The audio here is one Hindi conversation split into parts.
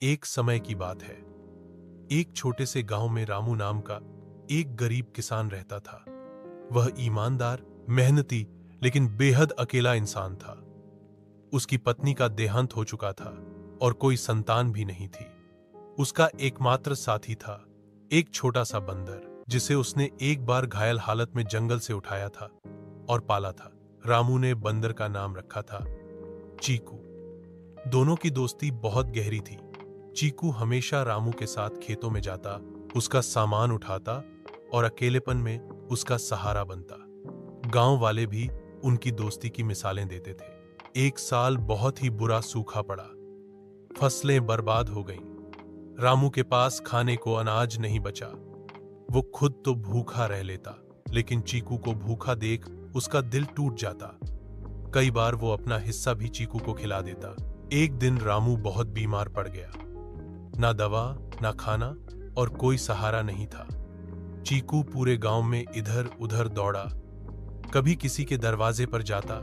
एक समय की बात है। एक छोटे से गांव में रामू नाम का एक गरीब किसान रहता था। वह ईमानदार, मेहनती, लेकिन बेहद अकेला इंसान था। उसकी पत्नी का देहांत हो चुका था और कोई संतान भी नहीं थी। उसका एकमात्र साथी था एक छोटा सा बंदर, जिसे उसने एक बार घायल हालत में जंगल से उठाया था और पाला था। रामू ने बंदर का नाम रखा था चीकू। दोनों की दोस्ती बहुत गहरी थी। चीकू हमेशा रामू के साथ खेतों में जाता, उसका सामान उठाता और अकेलेपन में उसका सहारा बनता। गांव वाले भी उनकी दोस्ती की मिसालें देते थे। एक साल बहुत ही बुरा सूखा पड़ा। फसलें बर्बाद हो गईं। रामू के पास खाने को अनाज नहीं बचा। वो खुद तो भूखा रह लेता, लेकिन चीकू को भूखा देख उसका दिल टूट जाता। कई बार वो अपना हिस्सा भी चीकू को खिला देता। एक दिन रामू बहुत बीमार पड़ गया। ना दवा, ना खाना और कोई सहारा नहीं था। चीकू पूरे गांव में इधर उधर दौड़ा। कभी किसी के दरवाजे पर जाता,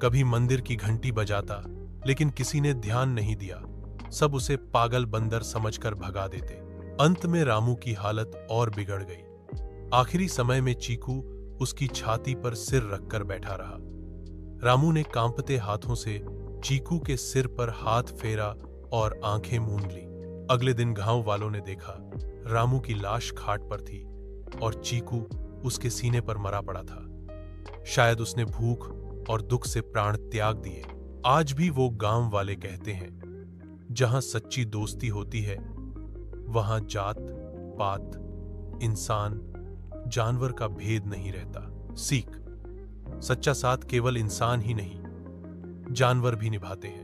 कभी मंदिर की घंटी बजाता, लेकिन किसी ने ध्यान नहीं दिया। सब उसे पागल बंदर समझकर भगा देते। अंत में रामू की हालत और बिगड़ गई। आखिरी समय में चीकू उसकी छाती पर सिर रखकर बैठा रहा। रामू ने कांपते हाथों से चीकू के सिर पर हाथ फेरा और आंखें मूंद ली। अगले दिन गांव वालों ने देखा, रामू की लाश खाट पर थी और चीकू उसके सीने पर मरा पड़ा था। शायद उसने भूख और दुख से प्राण त्याग दिए। आज भी वो गांव वाले कहते हैं, जहां सच्ची दोस्ती होती है वहां जात पात, इंसान जानवर का भेद नहीं रहता। सीख: सच्चा साथ केवल इंसान ही नहीं, जानवर भी निभाते हैं।